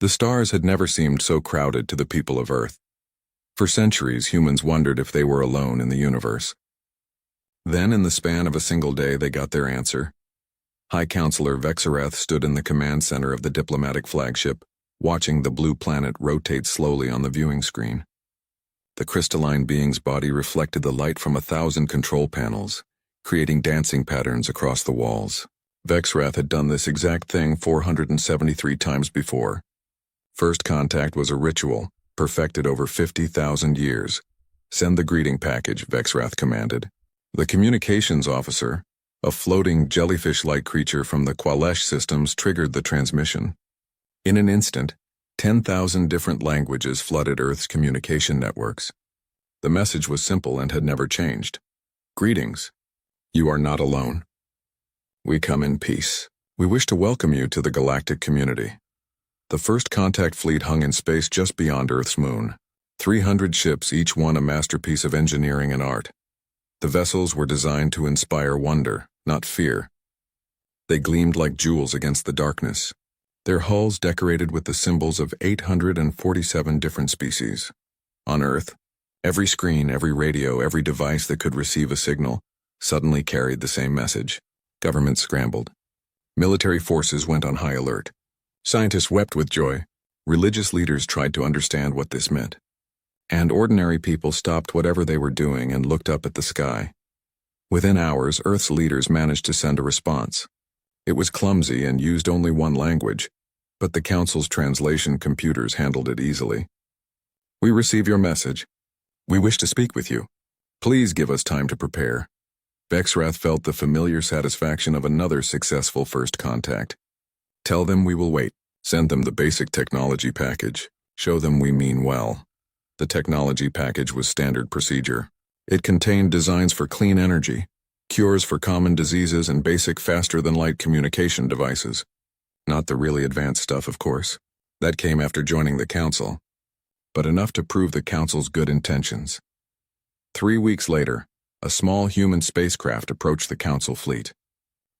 The stars had never seemed so crowded to the people of Earth. For centuries, humans wondered if they were alone in the universe. Then, in the span of a single day, they got their answer. High Counselor Vexarath stood in the command center of the diplomatic flagship, watching the blue planet rotate slowly on the viewing screen. The crystalline being's body reflected the light from 1,000 control panels, creating dancing patterns across the walls. Vexarath had done this exact thing 473 times before. First contact was a ritual, perfected over 50,000 years. "Send the greeting package," Vexarath commanded. The communications officer, a floating jellyfish-like creature from the Qualesh systems, triggered the transmission. In an instant, 10,000 different languages flooded Earth's communication networks. The message was simple and had never changed. "Greetings. You are not alone. We come in peace. We wish to welcome you to the Galactic community." The first contact fleet hung in space just beyond Earth's moon. 300 ships, each one a masterpiece of engineering and art. The vessels were designed to inspire wonder, not fear. They gleamed like jewels against the darkness, their hulls decorated with the symbols of 847 different species. On Earth, every screen, every radio, every device that could receive a signal suddenly carried the same message. Governments scrambled. Military forces went on high alert. Scientists wept with joy. Religious leaders tried to understand what this meant. And ordinary people stopped whatever they were doing and looked up at the sky. Within hours, Earth's leaders managed to send a response. It was clumsy and used only one language, but the Council's translation computers handled it easily. "We receive your message. We wish to speak with you. Please give us time to prepare." Vexarath felt the familiar satisfaction of another successful first contact. "Tell them we will wait. Send them the basic technology package. Show them we mean well." The technology package was standard procedure. It contained designs for clean energy, cures for common diseases, and basic faster-than-light communication devices. Not the really advanced stuff, of course. That came after joining the Council. But enough to prove the Council's good intentions. 3 weeks later, a small human spacecraft approached the Council fleet.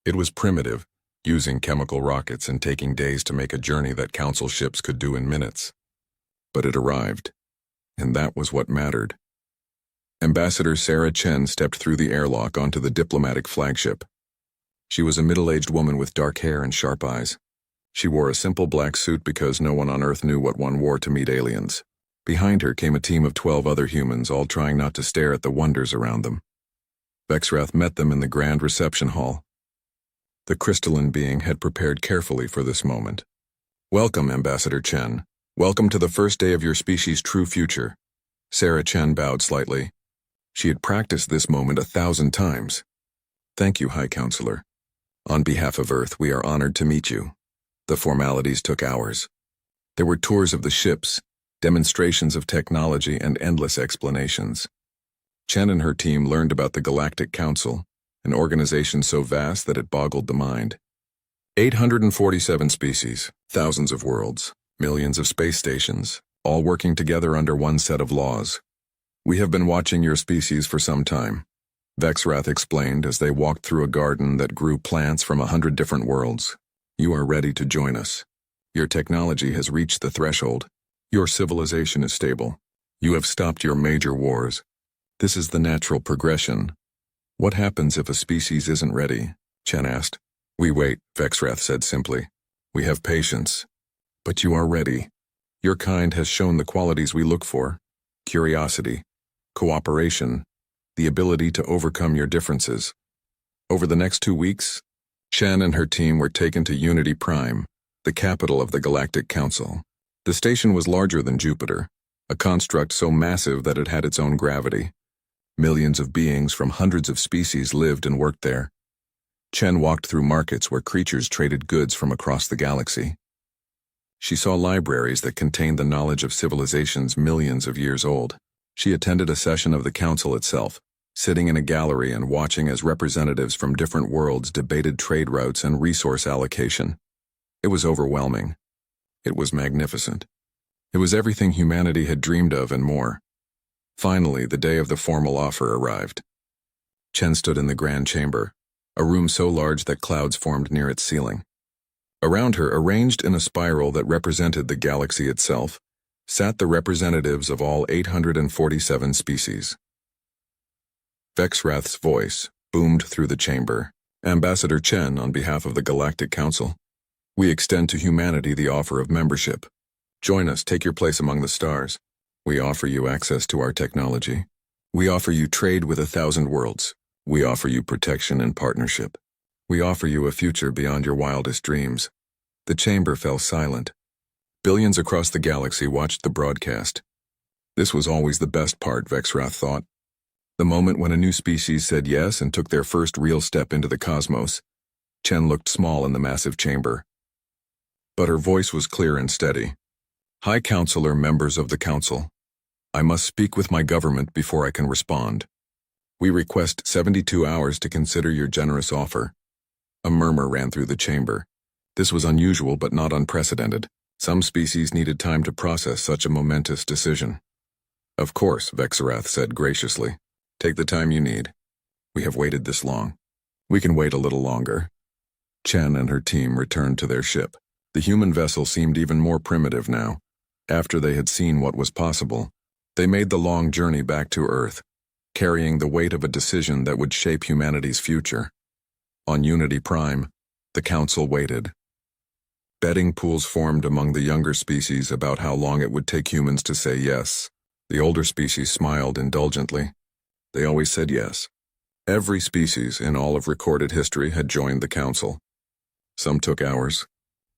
It was primitive, using chemical rockets and taking days to make a journey that Council ships could do in minutes. But it arrived, and that was what mattered. Ambassador Sarah Chen stepped through the airlock onto the diplomatic flagship. She was a middle-aged woman with dark hair and sharp eyes. She wore a simple black suit because no one on Earth knew what one wore to meet aliens. Behind her came a team of 12 other humans, all trying not to stare at the wonders around them. Vexarath met them in the grand reception hall. The crystalline being had prepared carefully for this moment. "Welcome, Ambassador Chen. Welcome to the first day of your species' true future." Sarah Chen bowed slightly. She had practiced this moment 1,000 times. "Thank you, High Counselor. On behalf of Earth, we are honored to meet you." The formalities took hours. There were tours of the ships, demonstrations of technology, and endless explanations. Chen and her team learned about the Galactic Council, an organization so vast that it boggled the mind. 847 species, thousands of worlds, millions of space stations, all working together under one set of laws. "We have been watching your species for some time," Vexarath explained as they walked through a garden that grew plants from 100 different worlds. "You are ready to join us. Your technology has reached the threshold. Your civilization is stable. You have stopped your major wars. This is the natural progression." "What happens if a species isn't ready?" Chen asked. "We wait," Vexarath said simply. "We have patience. But you are ready. Your kind has shown the qualities we look for: curiosity, cooperation, the ability to overcome your differences." Over the next 2 weeks, Chen and her team were taken to Unity Prime, the capital of the Galactic Council. The station was larger than Jupiter, a construct so massive that it had its own gravity. Millions of beings from hundreds of species lived and worked there. Chen walked through markets where creatures traded goods from across the galaxy. She saw libraries that contained the knowledge of civilizations millions of years old. She attended a session of the Council itself, sitting in a gallery and watching as representatives from different worlds debated trade routes and resource allocation. It was overwhelming. It was magnificent. It was everything humanity had dreamed of and more. Finally, the day of the formal offer arrived. Chen stood in the grand chamber, a room so large that clouds formed near its ceiling. Around her, arranged in a spiral that represented the galaxy itself, sat the representatives of all 847 species. Vexrath's voice boomed through the chamber. Ambassador Chen, on behalf of the Galactic Council, we extend to humanity the offer of membership. Join us, take your place among the stars. We offer you access to our technology. We offer you trade with 1,000 worlds. We offer you protection and partnership. We offer you a future beyond your wildest dreams. The chamber fell silent. Billions across the galaxy watched the broadcast. This was always the best part, Vexrath thought. The moment when a new species said yes and took their first real step into the cosmos. Chen looked small in the massive chamber. But her voice was clear and steady. High Counselor, members of the Council, I must speak with my government before I can respond. We request 72 hours to consider your generous offer. A murmur ran through the chamber. This was unusual but not unprecedented. Some species needed time to process such a momentous decision. Of course, Vexrath said graciously. Take the time you need. We have waited this long. We can wait a little longer. Chen and her team returned to their ship. The human vessel seemed even more primitive now. After they had seen what was possible, they made the long journey back to Earth, carrying the weight of a decision that would shape humanity's future. On Unity Prime, the Council waited. Betting pools formed among the younger species about how long it would take humans to say yes. The older species smiled indulgently. They always said yes. Every species in all of recorded history had joined the Council. Some took hours,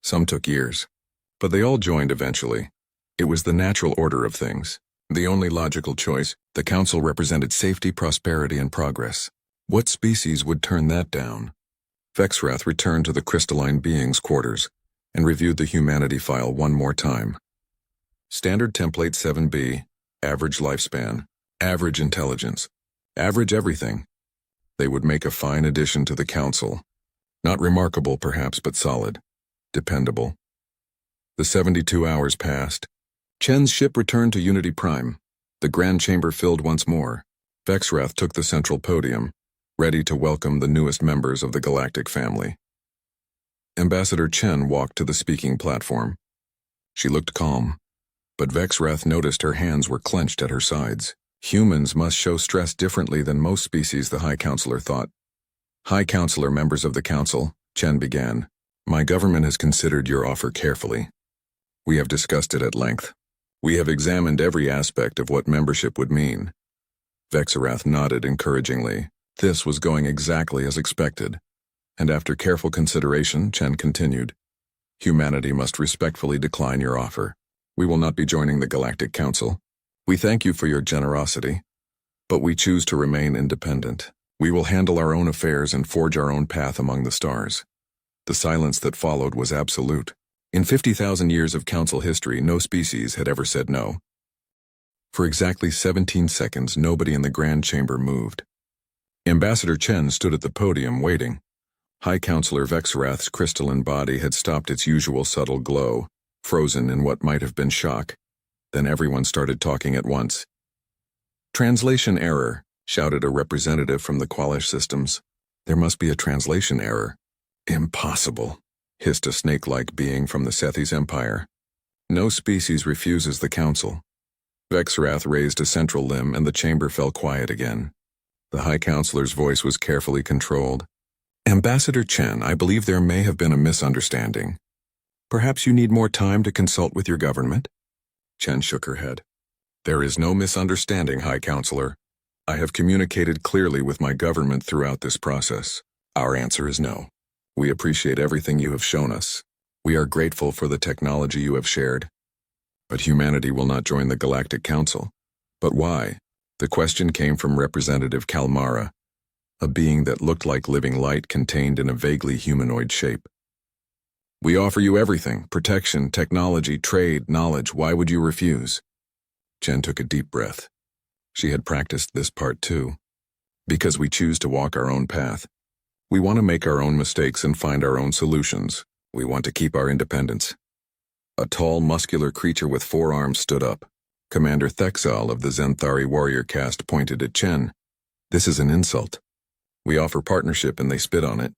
some took years, but they all joined eventually. It was the natural order of things. The only logical choice, the Council represented safety, prosperity, and progress. What species would turn that down? Vexrath returned to the crystalline being's quarters and reviewed the humanity file one more time. Standard Template 7B, average lifespan, average intelligence, average everything. They would make a fine addition to the Council. Not remarkable, perhaps, but solid. Dependable. The 72 hours passed. Chen's ship returned to Unity Prime. The Grand Chamber filled once more. Vexrath took the central podium, ready to welcome the newest members of the Galactic family. Ambassador Chen walked to the speaking platform. She looked calm, but Vexrath noticed her hands were clenched at her sides. Humans must show stress differently than most species, the High Counselor thought. High Counselor, members of the Council, Chen began. My government has considered your offer carefully. We have discussed it at length. We have examined every aspect of what membership would mean. Vexrath nodded encouragingly. This was going exactly as expected. And after careful consideration, Chen continued. Humanity must respectfully decline your offer. We will not be joining the Galactic Council. We thank you for your generosity, but we choose to remain independent. We will handle our own affairs and forge our own path among the stars. The silence that followed was absolute. In 50,000 years of Council history, no species had ever said no. For exactly 17 seconds, nobody in the Grand Chamber moved. Ambassador Chen stood at the podium, waiting. High Counselor Vexrath's crystalline body had stopped its usual subtle glow, frozen in what might have been shock. Then everyone started talking at once. Translation error, shouted a representative from the Qualish systems. There must be a translation error. Impossible, hissed a snake-like being from the Sethys Empire. No species refuses the Council. Vexrath raised a central limb and the chamber fell quiet again. The High Counselor's voice was carefully controlled. Ambassador Chen, I believe there may have been a misunderstanding. Perhaps you need more time to consult with your government? Chen shook her head. There is no misunderstanding, High Counselor. I have communicated clearly with my government throughout this process. Our answer is no. We appreciate everything you have shown us. We are grateful for the technology you have shared. But humanity will not join the Galactic Council. But why? The question came from Representative Kalmara, a being that looked like living light contained in a vaguely humanoid shape. We offer you everything: protection, technology, trade, knowledge. Why would you refuse? Chen took a deep breath. She had practiced this part too. Because we choose to walk our own path. We want to make our own mistakes and find our own solutions. We want to keep our independence. A tall, muscular creature with 4 arms stood up. Commander Thexal of the Zenthari warrior caste pointed at Chen. This is an insult. We offer partnership and they spit on it.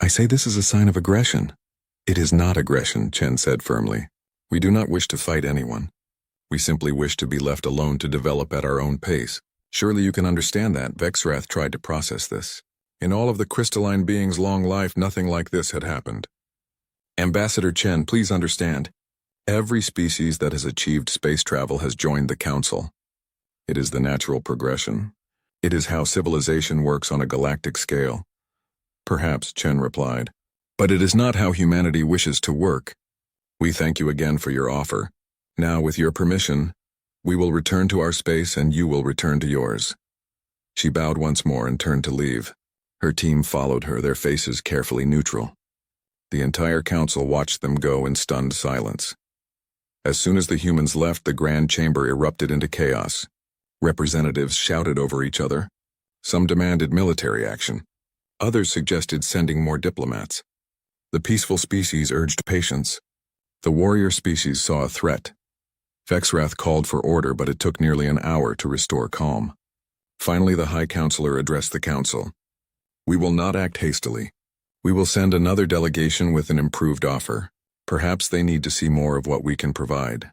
I say this is a sign of aggression. It is not aggression, Chen said firmly. We do not wish to fight anyone. We simply wish to be left alone to develop at our own pace. Surely you can understand that. Vexrath tried to process this. In all of the crystalline being's long life, nothing like this had happened. Ambassador Chen, please understand. Every species that has achieved space travel has joined the Council. It is the natural progression. It is how civilization works on a galactic scale. Perhaps, Chen replied. But it is not how humanity wishes to work. We thank you again for your offer. Now, with your permission, we will return to our space and you will return to yours. She bowed once more and turned to leave. Her team followed her, their faces carefully neutral. The entire council watched them go in stunned silence. As soon as the humans left, the grand chamber erupted into chaos. Representatives shouted over each other. Some demanded military action. Others suggested sending more diplomats. The peaceful species urged patience. The warrior species saw a threat. Vexrath called for order, but it took nearly an hour to restore calm. Finally, the High Counselor addressed the council. We will not act hastily. We will send another delegation with an improved offer. Perhaps they need to see more of what we can provide.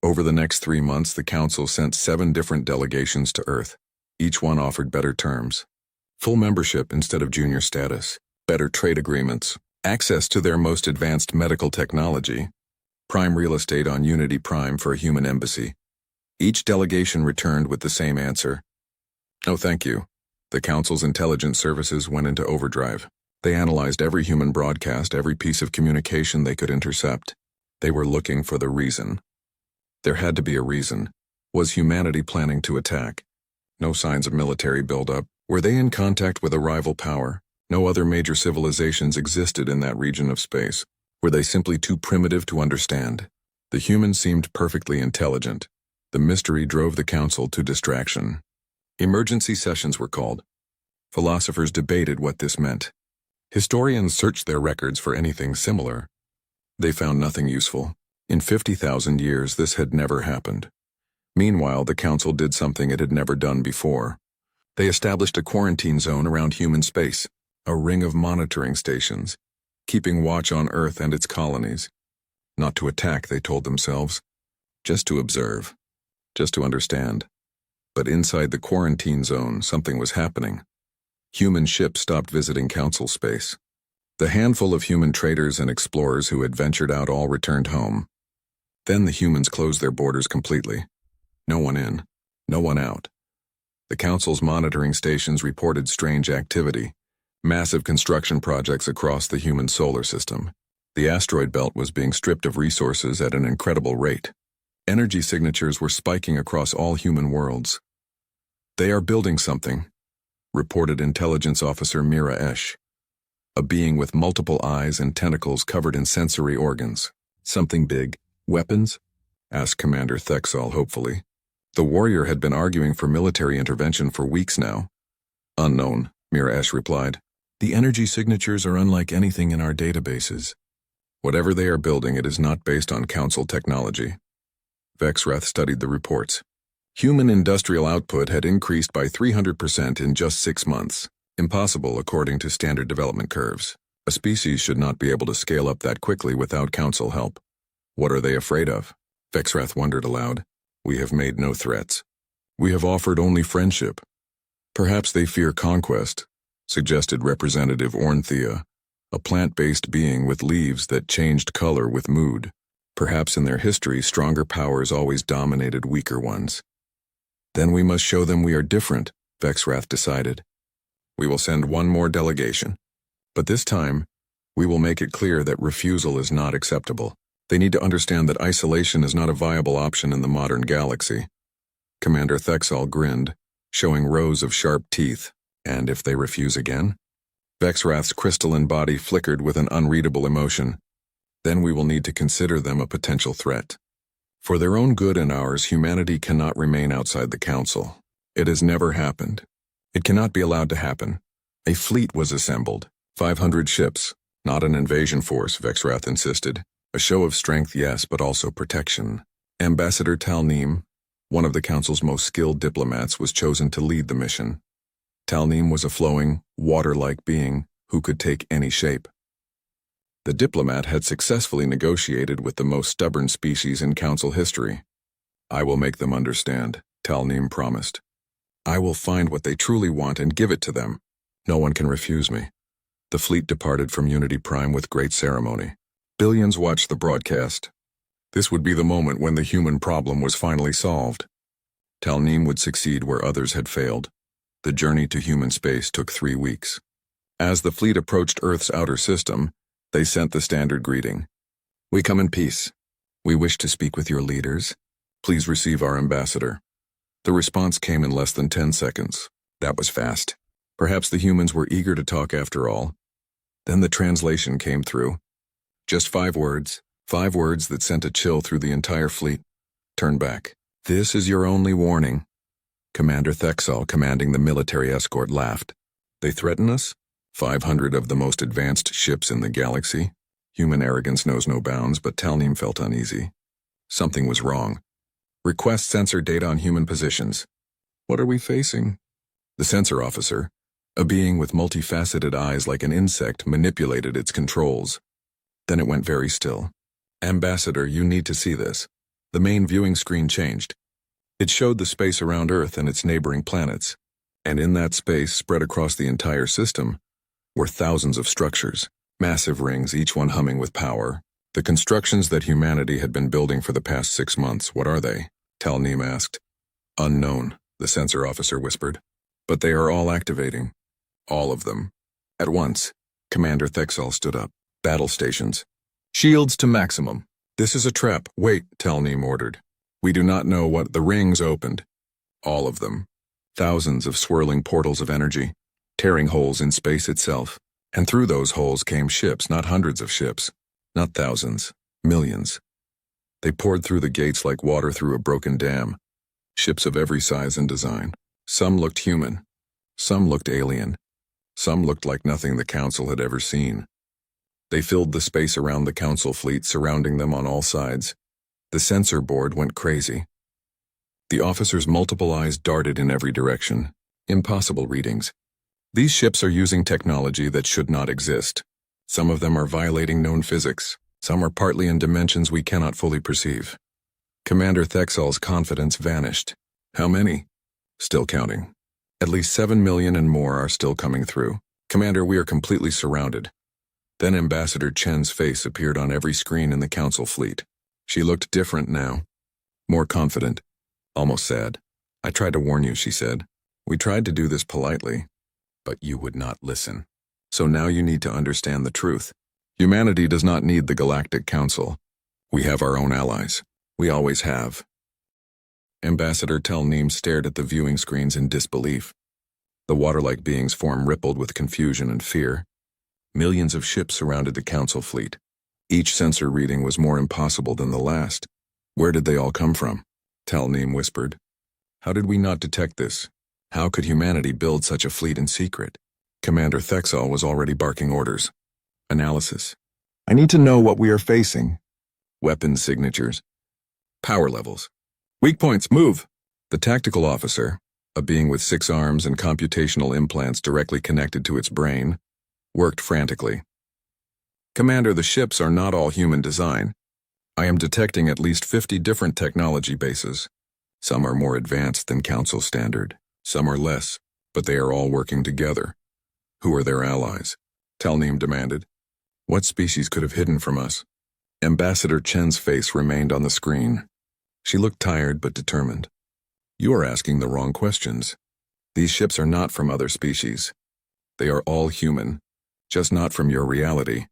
Over the next 3 months, the council sent 7 different delegations to Earth. Each one offered better terms. Full membership instead of junior status, better trade agreements, access to their most advanced medical technology, prime real estate on Unity Prime for a human embassy. Each delegation returned with the same answer. No, thank you. The Council's intelligence services went into overdrive. They analyzed every human broadcast, every piece of communication they could intercept. They were looking for the reason. There had to be a reason. Was humanity planning to attack? No signs of military buildup. Were they in contact with a rival power? No other major civilizations existed in that region of space. Were they simply too primitive to understand? The humans seemed perfectly intelligent. The mystery drove the council to distraction. Emergency sessions were called. Philosophers debated what this meant. Historians searched their records for anything similar. They found nothing useful. In 50,000 years, this had never happened. Meanwhile, the council did something it had never done before. They established a quarantine zone around human space, a ring of monitoring stations, keeping watch on Earth and its colonies. Not to attack, they told themselves. Just to observe. Just to understand. But inside the quarantine zone, something was happening. Human ships stopped visiting council space. The handful of human traders and explorers who had ventured out all returned home. Then the humans closed their borders completely. No one in, no one out. The council's monitoring stations reported strange activity. Massive construction projects across the human solar system. The asteroid belt was being stripped of resources at an incredible rate. Energy signatures were spiking across all human worlds. They are building something, reported Intelligence Officer Mira Esch. A being with multiple eyes and tentacles covered in sensory organs. Something big. Weapons? Asked Commander Thexal hopefully. The warrior had been arguing for military intervention for weeks now. Unknown, Mira Esch replied. The energy signatures are unlike anything in our databases. Whatever they are building, it is not based on council technology. Vexrath studied the reports. Human industrial output had increased by 300% in just 6 months. Impossible according to standard development curves. A species should not be able to scale up that quickly without council help. What are they afraid of? Vexrath wondered aloud. We have made no threats. We have offered only friendship. Perhaps they fear conquest, suggested Representative Ornthea, a plant-based being with leaves that changed color with mood. Perhaps in their history, stronger powers always dominated weaker ones. Then we must show them we are different, Vexrath decided. We will send one more delegation. But this time, we will make it clear that refusal is not acceptable. They need to understand that isolation is not a viable option in the modern galaxy. Commander Thexal grinned, showing rows of sharp teeth. And if they refuse again? Vexrath's crystalline body flickered with an unreadable emotion. Then we will need to consider them a potential threat. For their own good and ours, humanity cannot remain outside the council. It has never happened. It cannot be allowed to happen. A fleet was assembled. 500 ships. Not an invasion force, Vexrath insisted. A show of strength, yes, but also protection. Ambassador Talneem, one of the council's most skilled diplomats, was chosen to lead the mission. Talneem was a flowing, water-like being who could take any shape. The diplomat had successfully negotiated with the most stubborn species in Council history. "I will make them understand," Talneem promised. "I will find what they truly want and give it to them. No one can refuse me." The fleet departed from Unity Prime with great ceremony. Billions watched the broadcast. This would be the moment when the human problem was finally solved. Talneem would succeed where others had failed. The journey to human space took 3 weeks. As the fleet approached Earth's outer system, they sent the standard greeting. "We come in peace. We wish to speak with your leaders. Please receive our ambassador." The response came in less than 10 seconds. That was fast. Perhaps the humans were eager to talk after all. Then the translation came through. Just 5 words that sent a chill through the entire fleet. "Turn back. This is your only warning." Commander Thexal, commanding the military escort, laughed. "They threaten us? 500 of the most advanced ships in the galaxy?" Human arrogance knows no bounds, but Talneem felt uneasy. Something was wrong. "Request sensor data on human positions." "What are we facing?" The sensor officer, a being with multifaceted eyes like an insect, manipulated its controls. Then it went very still. "Ambassador, you need to see this." The main viewing screen changed. It showed the space around Earth and its neighboring planets. And in that space, spread across the entire system, were thousands of structures, massive rings, each one humming with power. "The constructions that humanity had been building for the past 6 months, what are they?" Talneem asked. "Unknown," the sensor officer whispered. "But they are all activating. All of them. At once." Commander Thexal stood up. "Battle stations. Shields to maximum. This is a trap." "Wait," Talneem ordered. "We do not know what..." The rings opened. All of them. Thousands of swirling portals of energy, tearing holes in space itself. And through those holes came ships, not hundreds of ships, not thousands, millions. They poured through the gates like water through a broken dam. Ships of every size and design. Some looked human. Some looked alien. Some looked like nothing the Council had ever seen. They filled the space around the Council fleet, surrounding them on all sides. The sensor board went crazy. The officers' multiple eyes darted in every direction. Impossible readings. These ships are using technology that should not exist. Some of them are violating known physics. Some are partly in dimensions we cannot fully perceive. Commander Thexal's confidence vanished. "How many?" "Still counting. At least 7 million and more are still coming through. Commander, we are completely surrounded." Then Ambassador Chen's face appeared on every screen in the Council fleet. She looked different now. More confident. Almost sad. "I tried to warn you," she said. "We tried to do this politely, but you would not listen. So now you need to understand the truth. Humanity does not need the Galactic Council. We have our own allies. We always have." Ambassador Talneem stared at the viewing screens in disbelief. The water-like beings' form rippled with confusion and fear. Millions of ships surrounded the Council fleet. Each sensor reading was more impossible than the last. "Where did they all come from?" Talneem whispered. "How did we not detect this? How could humanity build such a fleet in secret?" Commander Thexal was already barking orders. "Analysis. I need to know what we are facing. Weapons signatures. Power levels. Weak points, move!" The tactical officer, a being with 6 arms and computational implants directly connected to its brain, worked frantically. "Commander, the ships are not all human design. I am detecting at least 50 different technology bases. Some are more advanced than Council standard. Some are less, but they are all working together." "Who are their allies?" Talneem demanded. "What species could have hidden from us?" Ambassador Chen's face remained on the screen. She looked tired but determined. "You are asking the wrong questions. These ships are not from other species. They are all human, just not from your reality."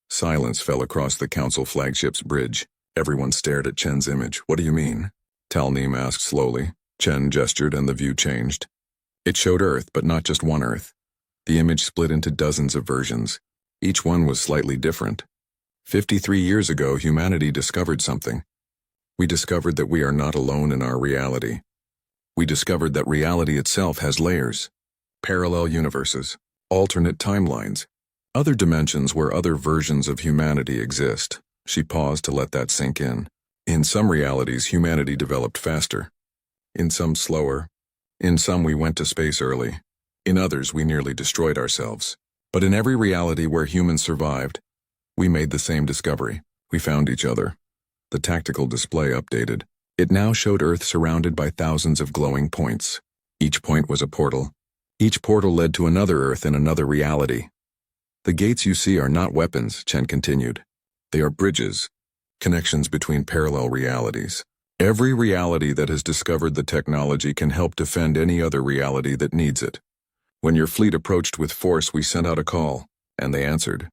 Silence fell across the Council flagship's bridge. Everyone stared at Chen's image. "What do you mean?" Talneem asked slowly. Chen gestured and the view changed. It showed Earth, but not just one Earth. The image split into dozens of versions. Each one was slightly different. 53 years ago, humanity discovered something. We discovered that we are not alone in our reality. We discovered that reality itself has layers, parallel universes, alternate timelines, other dimensions where other versions of humanity exist. She paused to let that sink in. In some realities, humanity developed faster. In some slower. In some we went to space early. In others we nearly destroyed ourselves. But in every reality where humans survived, We made the same discovery. We found each other. The tactical display updated. It now showed Earth surrounded by thousands of glowing points. Each point was a portal. Each portal led to another Earth in another reality. The gates you see are not weapons, Chen continued. They are bridges, connections between parallel realities. Every reality that has discovered the technology can help defend any other reality that needs it. When your fleet approached with force, we sent out a call, and they answered.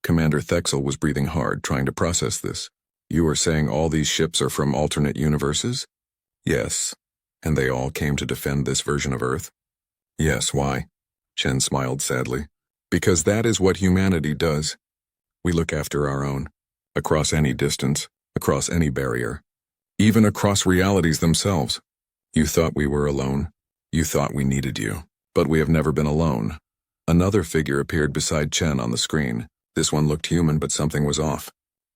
Commander Thexel was breathing hard, trying to process this. You are saying all these ships are from alternate universes? Yes. And they all came to defend this version of Earth? Yes, why? Chen smiled sadly. Because that is what humanity does. We look after our own, across any distance, across any barrier, even across realities themselves. You thought we were alone. You thought we needed you. But we have never been alone. Another figure appeared beside Chen on the screen. This one looked human, but something was off.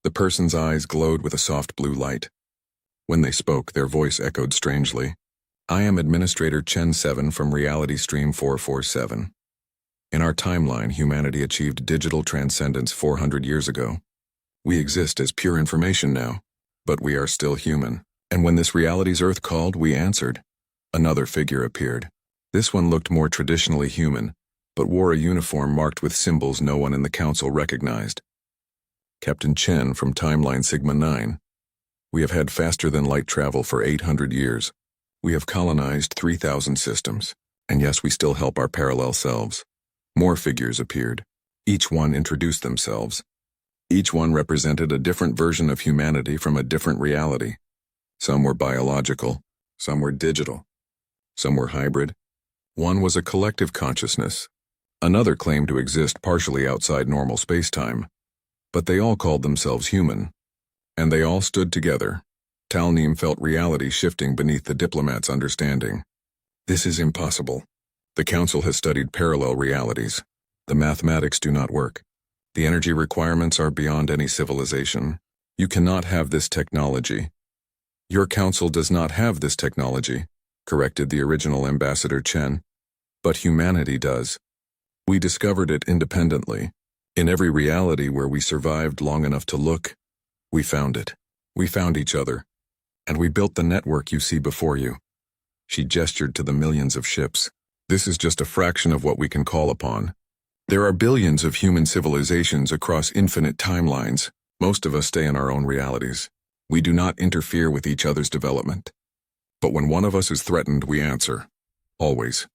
The person's eyes glowed with a soft blue light. When they spoke, their voice echoed strangely. I am Administrator Chen 7 from Reality Stream 447. In our timeline, humanity achieved digital transcendence 400 years ago. We exist as pure information now, but we are still human. And when this reality's Earth called, we answered. Another figure appeared. This one looked more traditionally human, but wore a uniform marked with symbols no one in the council recognized. Captain Chen from Timeline Sigma 9. We have had faster-than-light travel for 800 years. We have colonized 3,000 systems, and yes, we still help our parallel selves. More figures appeared. Each one introduced themselves. Each one represented a different version of humanity from a different reality. Some were biological, some were digital, some were hybrid. One was a collective consciousness. Another claimed to exist partially outside normal space-time. But they all called themselves human. And they all stood together. Talneem felt reality shifting beneath the diplomat's understanding. This is impossible. The Council has studied parallel realities. The mathematics do not work. The energy requirements are beyond any civilization. You cannot have this technology. Your Council does not have this technology, corrected the original Ambassador Chen. But humanity does. We discovered it independently. In every reality where we survived long enough to look, we found it. We found each other. And we built the network you see before you. She gestured to the millions of ships. This is just a fraction of what we can call upon. There are billions of human civilizations across infinite timelines. Most of us stay in our own realities. We do not interfere with each other's development. But when one of us is threatened, we answer. Always.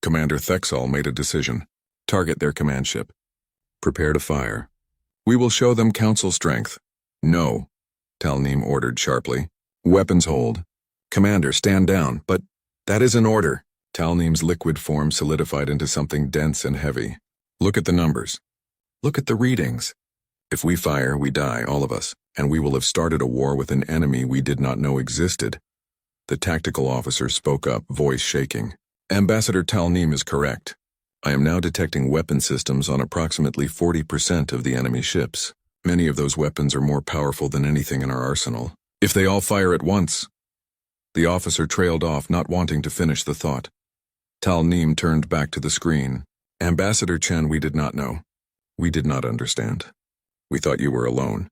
Commander Thexel made a decision. Target their command ship. Prepare to fire. We will show them Council strength. No, Talneem ordered sharply. Weapons hold. Commander, stand down, but that is an order. Talneem's liquid form solidified into something dense and heavy. Look at the numbers. Look at the readings. If we fire, we die, all of us, and we will have started a war with an enemy we did not know existed. The tactical officer spoke up, voice shaking. Ambassador Talneem is correct. I am now detecting weapon systems on approximately 40% of the enemy ships. Many of those weapons are more powerful than anything in our arsenal. If they all fire at once. The officer trailed off, not wanting to finish the thought. Talneem turned back to the screen. Ambassador Chen, we did not know. We did not understand. We thought you were alone.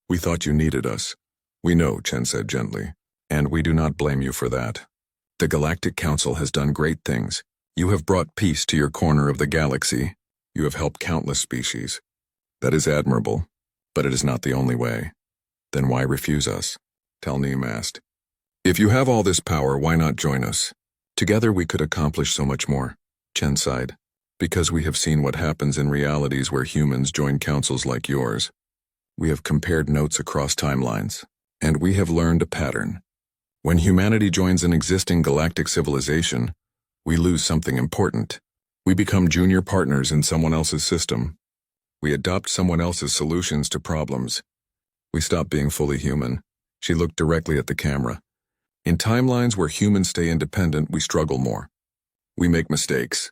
We thought you needed us. We know, Chen said gently, and we do not blame you for that. The Galactic Council has done great things. You have brought peace to your corner of the galaxy. You have helped countless species. That is admirable, but it is not the only way. Then why refuse us? Talneem asked. If you have all this power, why not join us? Together we could accomplish so much more, Chen sighed. Because we have seen what happens in realities where humans join councils like yours. We have compared notes across timelines, and we have learned a pattern. When humanity joins an existing galactic civilization, we lose something important. We become junior partners in someone else's system. We adopt someone else's solutions to problems. We stop being fully human. She looked directly at the camera. In timelines where humans stay independent, we struggle more. We make mistakes.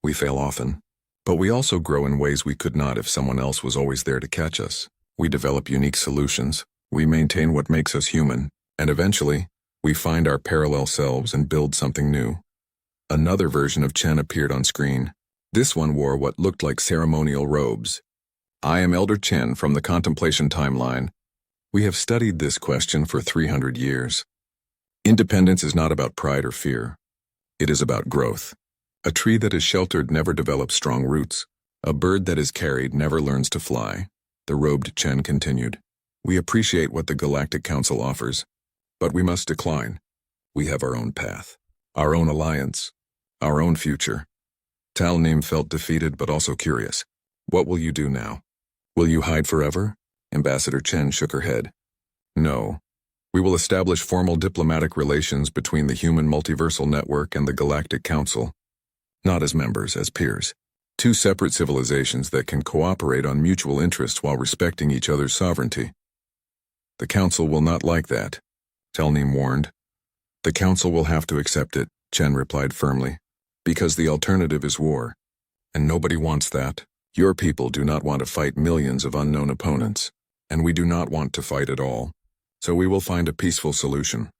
We fail often. But we also grow in ways we could not if someone else was always there to catch us. We develop unique solutions. We maintain what makes us human. And eventually, we find our parallel selves and build something new. Another version of Chen appeared on screen. This one wore what looked like ceremonial robes. I am Elder Chen from the Contemplation Timeline. We have studied this question for 300 years. Independence is not about pride or fear. It is about growth. A tree that is sheltered never develops strong roots. A bird that is carried never learns to fly. The robed Chen continued. We appreciate what the Galactic Council offers, but we must decline. We have our own path, our own alliance, our own future. Tal Neem felt defeated but also curious. What will you do now? Will you hide forever? Ambassador Chen shook her head. No. We will establish formal diplomatic relations between the Human Multiversal Network and the Galactic Council. Not as members, as peers. Two separate civilizations that can cooperate on mutual interests while respecting each other's sovereignty. The Council will not like that, Tal Neem warned. The Council will have to accept it, Chen replied firmly, because the alternative is war. And nobody wants that. Your people do not want to fight millions of unknown opponents, and we do not want to fight at all. So we will find a peaceful solution.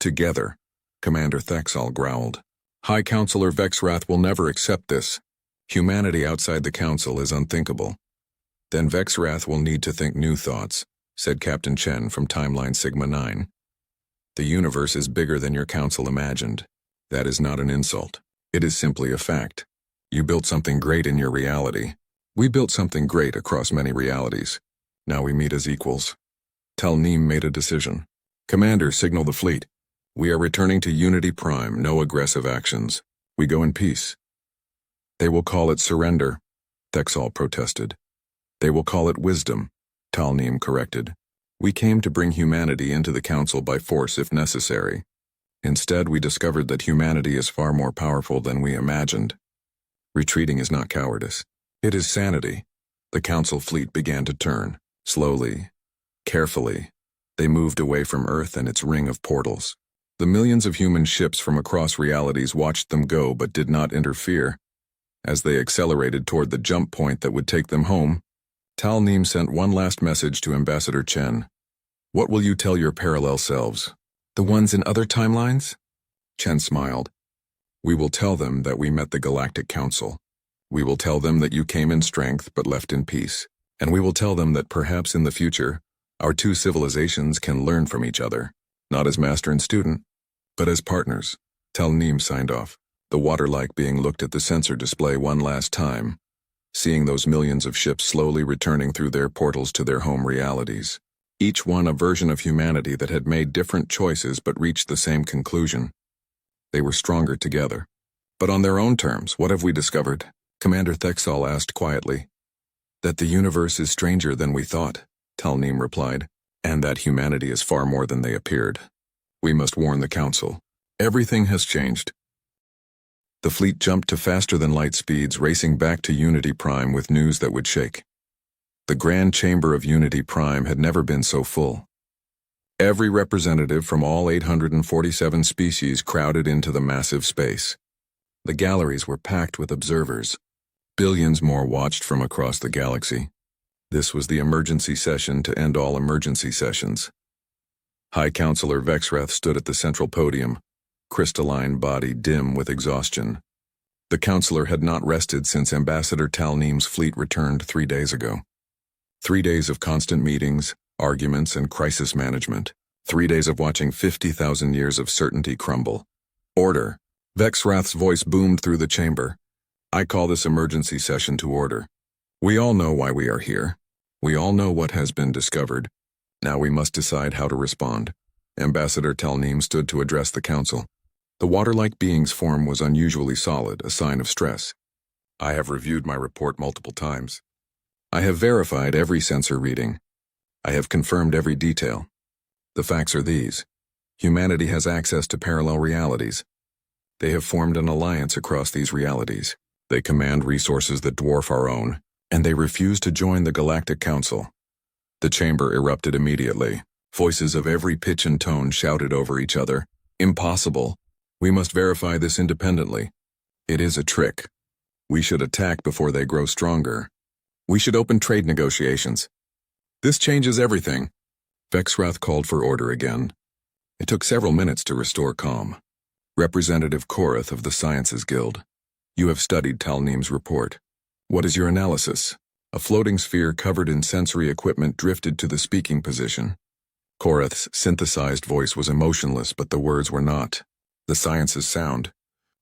Together, Commander Thexal growled. High Counselor Vexrath will never accept this. Humanity outside the Council is unthinkable. Then Vexrath will need to think new thoughts, said Captain Chen from Timeline Sigma 9. The universe is bigger than your Council imagined. That is not an insult. It is simply a fact. You built something great in your reality. We built something great across many realities. Now we meet as equals. Tal Neem made a decision. Commander, signal the fleet. We are returning to Unity Prime, no aggressive actions. We go in peace. They will call it surrender, Thexal protested. They will call it wisdom, Tal Neem corrected. We came to bring humanity into the Council by force if necessary. Instead, we discovered that humanity is far more powerful than we imagined. Retreating is not cowardice. It is sanity. The Council fleet began to turn, slowly, carefully. They moved away from Earth and its ring of portals. The millions of human ships from across realities watched them go but did not interfere. As they accelerated toward the jump point that would take them home, Tal Neem sent one last message to Ambassador Chen. What will you tell your parallel selves? The ones in other timelines? Chen smiled. We will tell them that we met the Galactic Council. We will tell them that you came in strength but left in peace. And we will tell them that perhaps in the future, our two civilizations can learn from each other, not as master and student, but as partners. Tal Neem signed off, the water-like being looked at the sensor display one last time, seeing those millions of ships slowly returning through their portals to their home realities. Each one a version of humanity that had made different choices but reached the same conclusion. They were stronger together. But on their own terms, what have we discovered? Commander Thexal asked quietly. That the universe is stranger than we thought, Tal Neem replied, and that humanity is far more than they appeared. We must warn the Council. Everything has changed. The fleet jumped to faster-than-light speeds, racing back to Unity Prime with news that would shake. The Grand Chamber of Unity Prime had never been so full. Every representative from all 847 species crowded into the massive space. The galleries were packed with observers. Billions more watched from across the galaxy. This was the emergency session to end all emergency sessions. High Counselor Vexrath stood at the central podium, crystalline body dim with exhaustion. The Counselor had not rested since Ambassador Tal Neem's fleet returned 3 days ago. 3 days of constant meetings, arguments, and crisis management. 3 days of watching 50,000 years of certainty crumble. Order. Vexrath's voice boomed through the chamber. I call this emergency session to order. We all know why we are here. We all know what has been discovered. Now we must decide how to respond. Ambassador Tal Neem stood to address the Council. The water-like being's form was unusually solid, a sign of stress. I have reviewed my report multiple times. I have verified every sensor reading. I have confirmed every detail. The facts are these. Humanity has access to parallel realities. They have formed an alliance across these realities. They command resources that dwarf our own, and they refuse to join the Galactic Council. The chamber erupted immediately. Voices of every pitch and tone shouted over each other. Impossible. We must verify this independently. It is a trick. We should attack before they grow stronger. We should open trade negotiations. This changes everything. Vexrath called for order again. It took several minutes to restore calm. Representative Korath of the Sciences Guild. You have studied Tal Neem's report. What is your analysis? A floating sphere covered in sensory equipment drifted to the speaking position. Korath's synthesized voice was emotionless, but the words were not. The science is sound.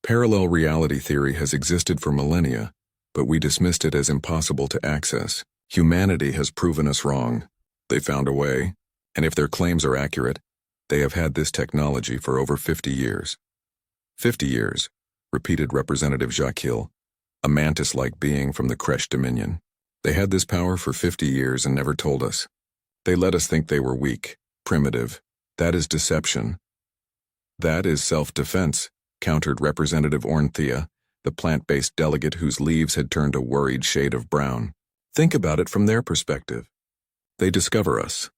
Parallel reality theory has existed for millennia, but we dismissed it as impossible to access. Humanity has proven us wrong. They found a way, and if their claims are accurate, they have had this technology for over 50 years. 50 years, repeated Representative Jacquil, a mantis-like being from the Kresh Dominion. They had this power for 50 years and never told us. They let us think they were weak, primitive. That is deception. That is self-defense, countered Representative Ornthea, the plant-based delegate whose leaves had turned a worried shade of brown. Think about it from their perspective. They discover us,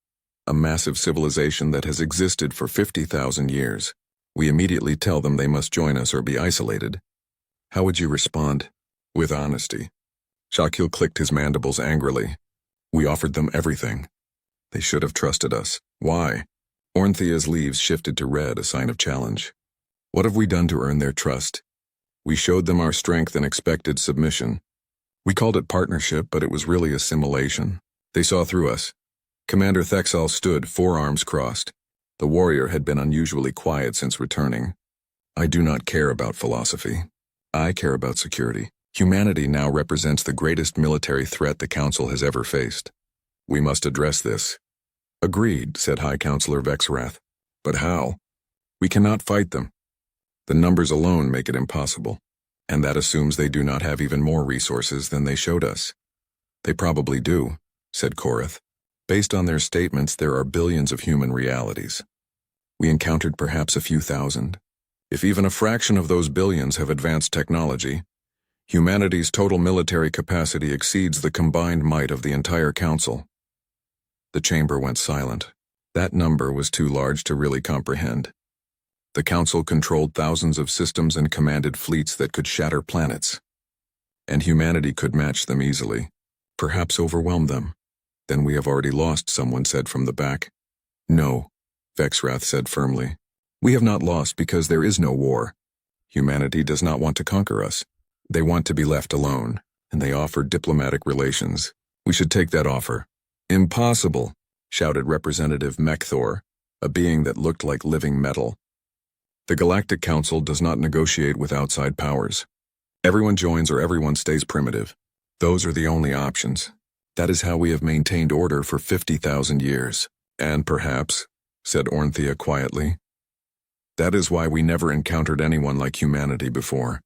a massive civilization that has existed for 50,000 years. We immediately tell them they must join us or be isolated. How would you respond? With honesty. Jacquil clicked his mandibles angrily. We offered them everything. They should have trusted us. Why? Ornthea's leaves shifted to red, a sign of challenge. What have we done to earn their trust? We showed them our strength and expected submission. We called it partnership, but it was really assimilation. They saw through us. Commander Thexal stood, forearms crossed. The warrior had been unusually quiet since returning. I do not care about philosophy. I care about security. Humanity now represents the greatest military threat the Council has ever faced. We must address this. Agreed, said High Counselor Vexrath. But how? We cannot fight them. The numbers alone make it impossible, and that assumes they do not have even more resources than they showed us. They probably do, said Korath. Based on their statements, there are billions of human realities. We encountered perhaps a few thousand. If even a fraction of those billions have advanced technology, humanity's total military capacity exceeds the combined might of the entire Council. The chamber went silent. That number was too large to really comprehend. The Council controlled thousands of systems and commanded fleets that could shatter planets. And humanity could match them easily, perhaps overwhelm them. Then we have already lost, someone said from the back. No, Vexrath said firmly. We have not lost because there is no war. Humanity does not want to conquer us. They want to be left alone, and they offer diplomatic relations. We should take that offer. Impossible, shouted Representative Mekthor, a being that looked like living metal. The Galactic Council does not negotiate with outside powers. Everyone joins or everyone stays primitive. Those are the only options. That is how we have maintained order for 50,000 years. And perhaps, said Ornthea quietly, that is why we never encountered anyone like humanity before.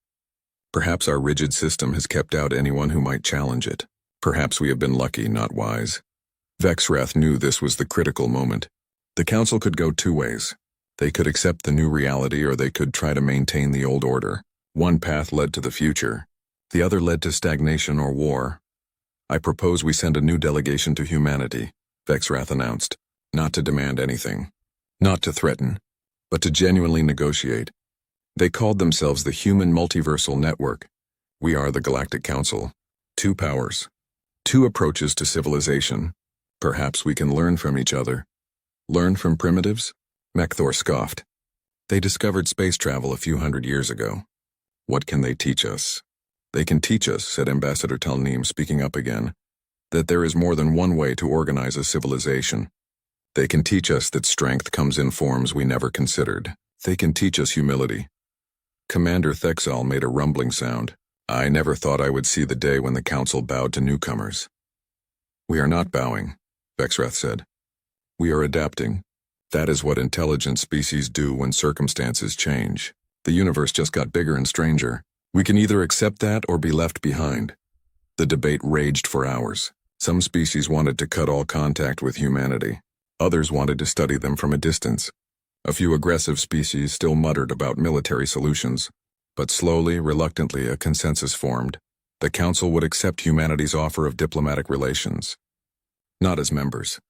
Perhaps our rigid system has kept out anyone who might challenge it. Perhaps we have been lucky, not wise. Vexrath knew this was the critical moment. The Council could go two ways. They could accept the new reality or they could try to maintain the old order. One path led to the future. The other led to stagnation or war. I propose we send a new delegation to humanity, Vexrath announced. Not to demand anything. Not to threaten. But to genuinely negotiate. They called themselves the Human Multiversal Network. We are the Galactic Council. Two powers. Two approaches to civilization. Perhaps we can learn from each other. Learn from primitives? Mekthor scoffed. They discovered space travel a few hundred years ago. What can they teach us? They can teach us, said Ambassador Talneem, speaking up again, that there is more than one way to organize a civilization. They can teach us that strength comes in forms we never considered. They can teach us humility. Commander Thexal made a rumbling sound. I never thought I would see the day when the Council bowed to newcomers. We are not bowing, Vexrath said. We are adapting. That is what intelligent species do when circumstances change. The universe just got bigger and stranger. We can either accept that or be left behind. The debate raged for hours. Some species wanted to cut all contact with humanity. Others wanted to study them from a distance. A few aggressive species still muttered about military solutions. But slowly, reluctantly, a consensus formed. The Council would accept humanity's offer of diplomatic relations. Not as members.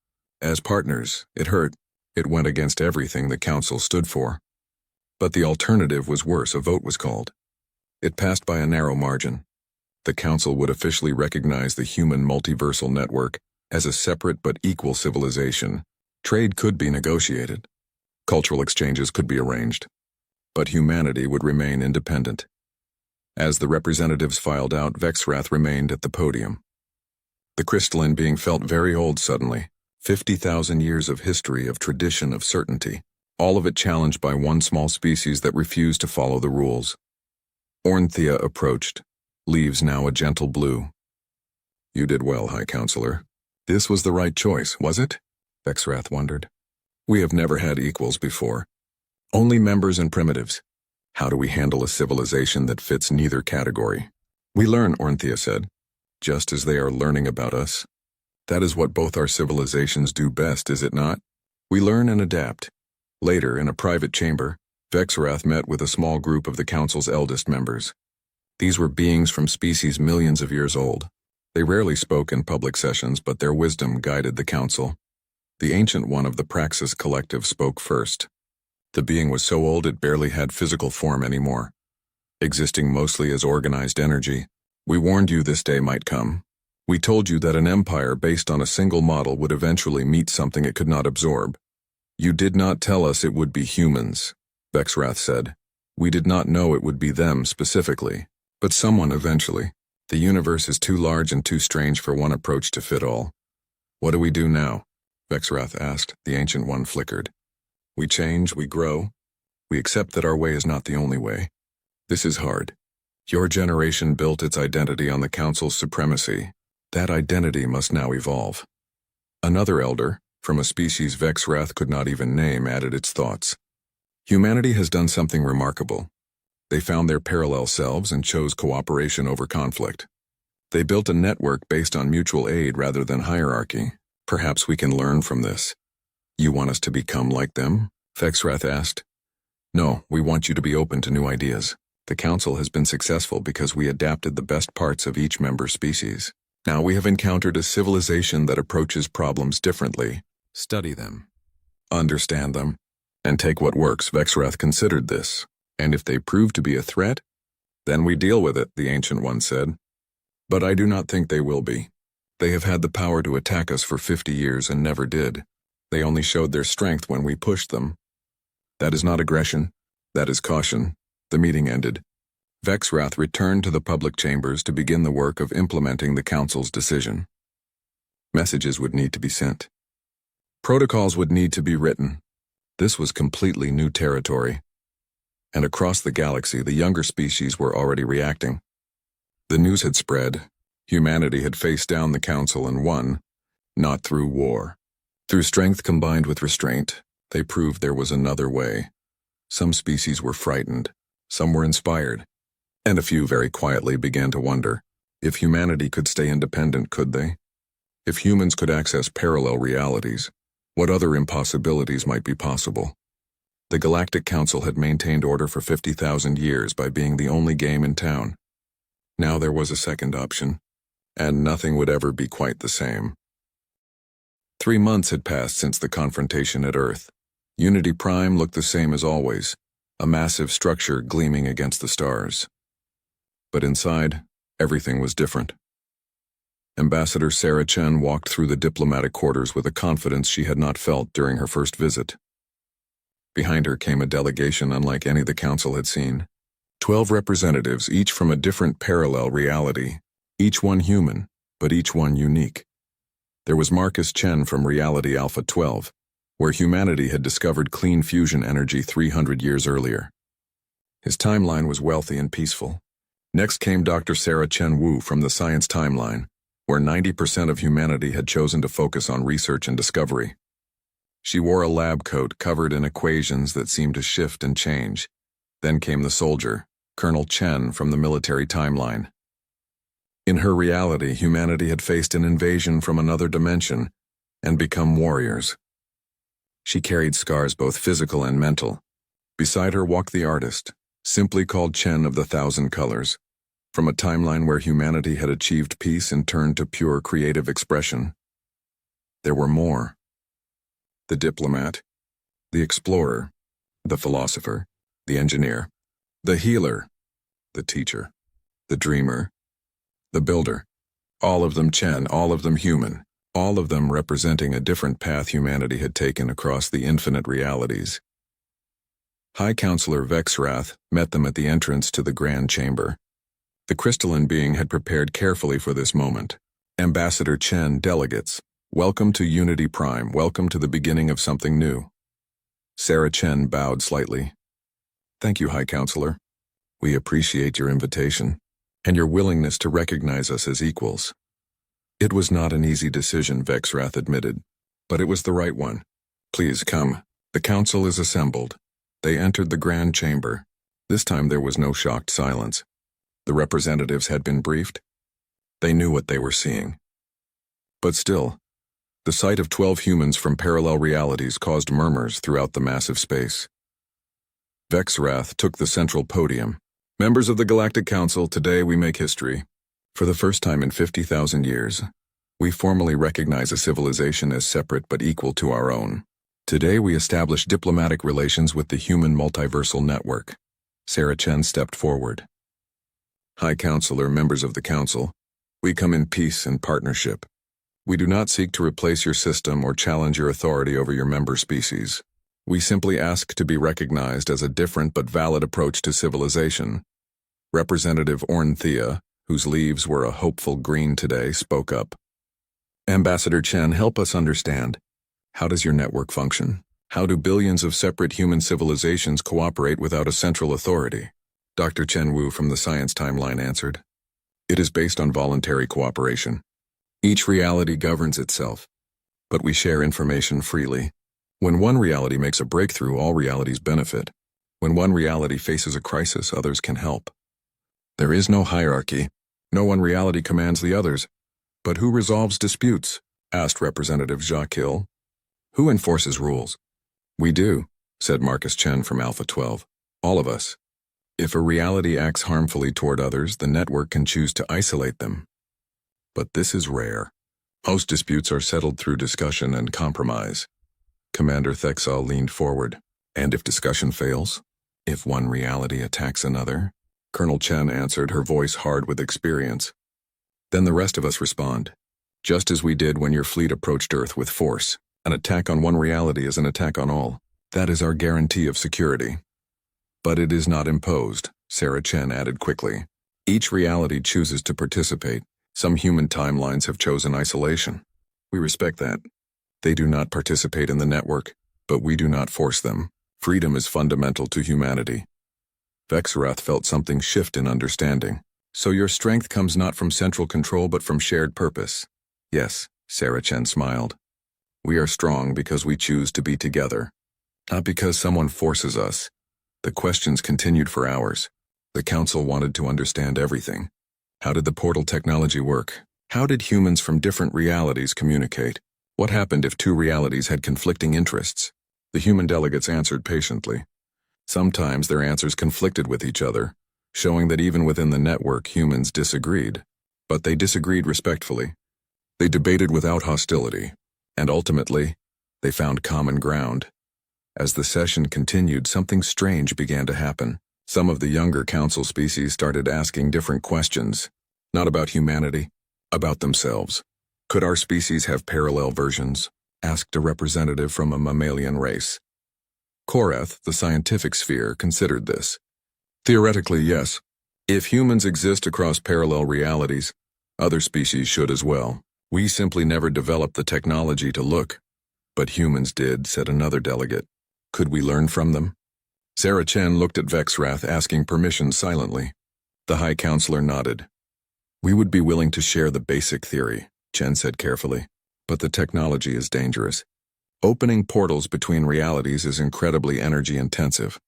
As partners, it hurt. It went against everything the Council stood for. But the alternative was worse. A vote was called. It passed by a narrow margin. The Council would officially recognize the Human Multiversal Network as a separate but equal civilization. Trade could be negotiated. Cultural exchanges could be arranged. But humanity would remain independent. As the representatives filed out, Vexrath remained at the podium. The crystalline being felt very old suddenly. 50,000 years of history, of tradition, of certainty. All of it challenged by one small species that refused to follow the rules. Ornthea approached, leaves now a gentle blue. You did well, High Counselor. This was the right choice, was it? Vexrath wondered. We have never had equals before. Only members and primitives. How do we handle a civilization that fits neither category? We learn, Ornthea said, just as they are learning about us. That is what both our civilizations do best, is it not? We learn and adapt. Later, in a private chamber, Vexrath met with a small group of the Council's eldest members. These were beings from species millions of years old. They rarely spoke in public sessions, but their wisdom guided the Council. The ancient one of the Praxis Collective spoke first. The being was so old it barely had physical form anymore, existing mostly as organized energy. We warned you this day might come. We told you that an empire based on a single model would eventually meet something it could not absorb. You did not tell us it would be humans, Vexrath said. We did not know it would be them specifically, but someone eventually. The universe is too large and too strange for one approach to fit all. What do we do now? Vexrath asked. The Ancient One flickered. We change, we grow. We accept that our way is not the only way. This is hard. Your generation built its identity on the Council's supremacy. That identity must now evolve. Another elder, from a species Vexrath could not even name, added its thoughts. Humanity has done something remarkable. They found their parallel selves and chose cooperation over conflict. They built a network based on mutual aid rather than hierarchy. Perhaps we can learn from this. You want us to become like them? Vexrath asked. No, we want you to be open to new ideas. The Council has been successful because we adapted the best parts of each member species. Now we have encountered a civilization that approaches problems differently. Study them. Understand them. And take what works. Vexrath considered this. And if they prove to be a threat, then we deal with it, the Ancient One said. But I do not think they will be. They have had the power to attack us for 50 years and never did. They only showed their strength when we pushed them. That is not aggression. That is caution. The meeting ended. Vexrath returned to the public chambers to begin the work of implementing the Council's decision. Messages would need to be sent. Protocols would need to be written. This was completely new territory. And across the galaxy, the younger species were already reacting. The news had spread. Humanity had faced down the Council and won, not through war. Through strength combined with restraint, they proved there was another way. Some species were frightened, some were inspired, and a few very quietly began to wonder, if humanity could stay independent, could they? If humans could access parallel realities, what other impossibilities might be possible? The Galactic Council had maintained order for 50,000 years by being the only game in town. Now there was a second option, and nothing would ever be quite the same. 3 months had passed since the confrontation at Earth. Unity Prime looked the same as always, a massive structure gleaming against the stars. But inside, everything was different. Ambassador Sarah Chen walked through the diplomatic quarters with a confidence she had not felt during her first visit. Behind her came a delegation unlike any the Council had seen. 12 representatives, each from a different parallel reality, each one human, but each one unique. There was Marcus Chen from Reality Alpha 12, where humanity had discovered clean fusion energy 300 years earlier. His timeline was wealthy and peaceful. Next came Dr. Sarah Chen Wu from the Science Timeline, where 90% of humanity had chosen to focus on research and discovery. She wore a lab coat covered in equations that seemed to shift and change. Then came the soldier, Colonel Chen from the military timeline. In her reality, humanity had faced an invasion from another dimension and become warriors. She carried scars both physical and mental. Beside her walked the artist, simply called Chen of the Thousand Colors, from a timeline where humanity had achieved peace and turned to pure creative expression. There were more. The diplomat, the explorer, the philosopher, the engineer, the healer, the teacher, the dreamer, the builder. All of them Chen, all of them human, all of them representing a different path humanity had taken across the infinite realities. High Counselor Vexrath met them at the entrance to the Grand Chamber. The crystalline being had prepared carefully for this moment, Ambassador Chen, delegates, welcome to Unity Prime, welcome to the beginning of something new. Sarah Chen bowed slightly. Thank you, High Counselor. We appreciate your invitation and your willingness to recognize us as equals. It was not an easy decision, Vexrath admitted, but it was the right one. Please come. The council is assembled. They entered the grand chamber. This time there was no shocked silence. The representatives had been briefed. They knew what they were seeing. But still, the sight of 12 humans from parallel realities caused murmurs throughout the massive space. Vexrath took the central podium. Members of the Galactic Council, today we make history. For the first time in 50,000 years, we formally recognize a civilization as separate but equal to our own. Today we establish diplomatic relations with the human multiversal network. Sarah Chen stepped forward. High Counselor, members of the Council, we come in peace and partnership. We do not seek to replace your system or challenge your authority over your member species. We simply ask to be recognized as a different but valid approach to civilization. Representative Ornthea, whose leaves were a hopeful green today, spoke up. Ambassador Chen, help us understand. How does your network function? How do billions of separate human civilizations cooperate without a central authority? Dr. Chen Wu from the Science Timeline answered. It is based on voluntary cooperation. Each reality governs itself, but we share information freely. When one reality makes a breakthrough, all realities benefit. When one reality faces a crisis, others can help. There is no hierarchy. No one reality commands the others. But who resolves disputes? Asked Representative Jacques Hill. Who enforces rules? We do, said Marcus Chen from Alpha 12. All of us. If a reality acts harmfully toward others, the network can choose to isolate them. But this is rare. Most disputes are settled through discussion and compromise. Commander Thexal leaned forward. And if discussion fails? If one reality attacks another? Colonel Chen answered, her voice hard with experience. Then the rest of us respond. Just as we did when your fleet approached Earth with force. An attack on one reality is an attack on all. That is our guarantee of security. But it is not imposed, Sarah Chen added quickly. Each reality chooses to participate. Some human timelines have chosen isolation. We respect that. They do not participate in the network, but we do not force them. Freedom is fundamental to humanity. Vexrath felt something shift in understanding. So your strength comes not from central control but from shared purpose. Yes, Sarah Chen smiled. We are strong because we choose to be together. Not because someone forces us. The questions continued for hours. The council wanted to understand everything. How did the portal technology work? How did humans from different realities communicate? What happened if two realities had conflicting interests? The human delegates answered patiently. Sometimes their answers conflicted with each other, showing that even within the network humans disagreed. But they disagreed respectfully. They debated without hostility, and ultimately, they found common ground. As the session continued, something strange began to happen. Some of the younger council species started asking different questions, not about humanity, about themselves. Could our species have parallel versions? Asked a representative from a mammalian race. Korath, the scientific sphere, considered this. Theoretically, yes. If humans exist across parallel realities, other species should as well. We simply never developed the technology to look. But humans did, said another delegate. Could we learn from them? Sarah Chen looked at Vexrath, asking permission silently. The High Counselor nodded. We would be willing to share the basic theory, Chen said carefully. But the technology is dangerous. Opening portals between realities is incredibly energy-intensive.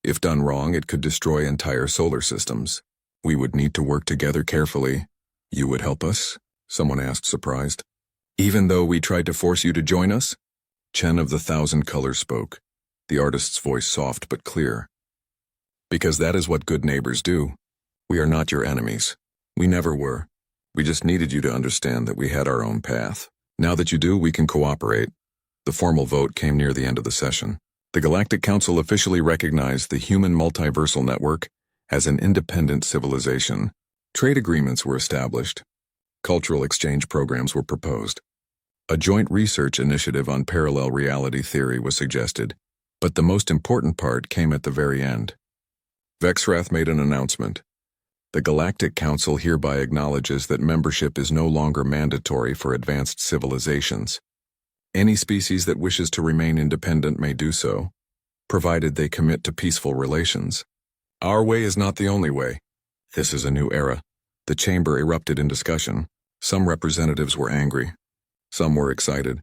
If done wrong, it could destroy entire solar systems. We would need to work together carefully. You would help us? Someone asked, surprised. Even though we tried to force you to join us? Chen of the Thousand Colors spoke, the artist's voice soft but clear. Because that is what good neighbors do. We are not your enemies. We never were. We just needed you to understand that we had our own path. Now that you do, we can cooperate. The formal vote came near the end of the session. The Galactic Council officially recognized the human multiversal network as an independent civilization. Trade agreements were established. Cultural exchange programs were proposed. A joint research initiative on parallel reality theory was suggested, but the most important part came at the very end. Vexrath made an announcement. The Galactic Council hereby acknowledges that membership is no longer mandatory for advanced civilizations. Any species that wishes to remain independent may do so, provided they commit to peaceful relations. Our way is not the only way. This is a new era. The chamber erupted in discussion. Some representatives were angry. Some were excited.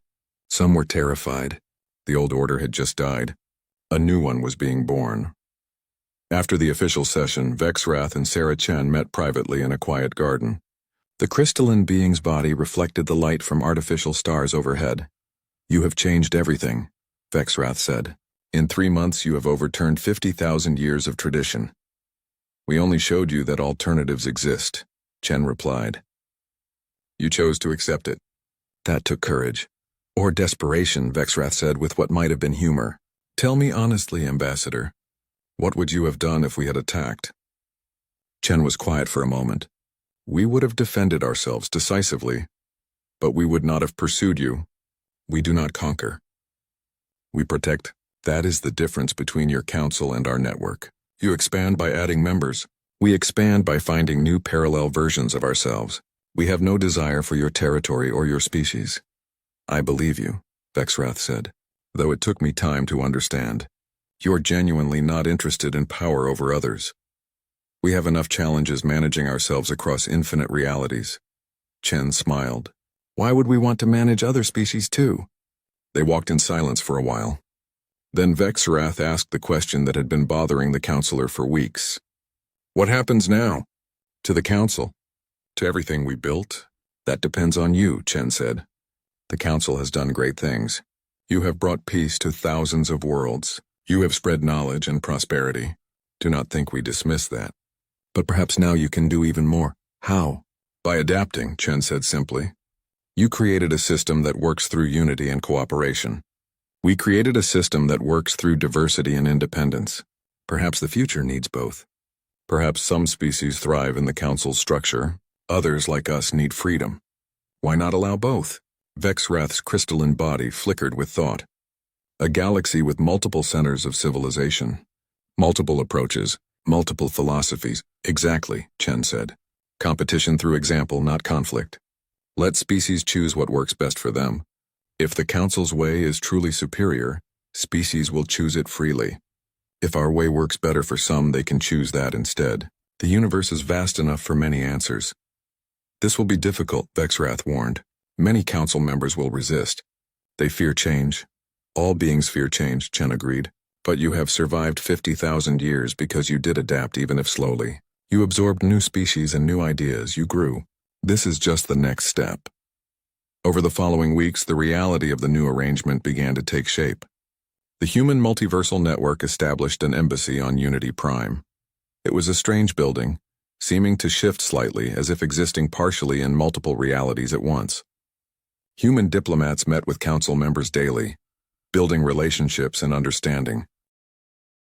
Some were terrified. The old order had just died. A new one was being born. After the official session, Vexrath and Sarah Chen met privately in a quiet garden. The crystalline being's body reflected the light from artificial stars overhead. "You have changed everything," Vexrath said. "In 3 months you have overturned 50,000 years of tradition." "We only showed you that alternatives exist," Chen replied. "You chose to accept it." "That took courage." "Or desperation," Vexrath said with what might have been humor. "Tell me honestly, Ambassador, what would you have done if we had attacked?" Chen was quiet for a moment. "We would have defended ourselves decisively, but we would not have pursued you. We do not conquer. We protect. That is the difference between your council and our network. You expand by adding members. We expand by finding new parallel versions of ourselves. We have no desire for your territory or your species." "I believe you," Vexrath said, "though it took me time to understand. You're genuinely not interested in power over others. We have enough challenges managing ourselves across infinite realities." Chen smiled. "Why would we want to manage other species too?" They walked in silence for a while. Then Vexrath asked the question that had been bothering the counselor for weeks. "What happens now?" "To the council. To everything we built. That depends on you," Chen said. "The council has done great things. You have brought peace to thousands of worlds. You have spread knowledge and prosperity. Do not think we dismiss that. But perhaps now you can do even more." "How?" "By adapting," Chen said simply. "You created a system that works through unity and cooperation. We created a system that works through diversity and independence. Perhaps the future needs both. Perhaps some species thrive in the council's structure. Others, like us, need freedom. Why not allow both?" Vexrath's crystalline body flickered with thought. "A galaxy with multiple centers of civilization. Multiple approaches, multiple philosophies." "Exactly," Chen said. "Competition through example, not conflict. Let species choose what works best for them. If the council's way is truly superior, species will choose it freely. If our way works better for some, they can choose that instead. The universe is vast enough for many answers." "This will be difficult," Vexrath warned. "Many council members will resist. They fear change." "All beings fear change," Chen agreed. "But you have survived 50,000 years because you did adapt, even if slowly. You absorbed new species and new ideas. You grew. This is just the next step." Over the following weeks, the reality of the new arrangement began to take shape. The Human Multiversal Network established an embassy on Unity Prime. It was a strange building, seeming to shift slightly as if existing partially in multiple realities at once. Human diplomats met with council members daily, building relationships and understanding.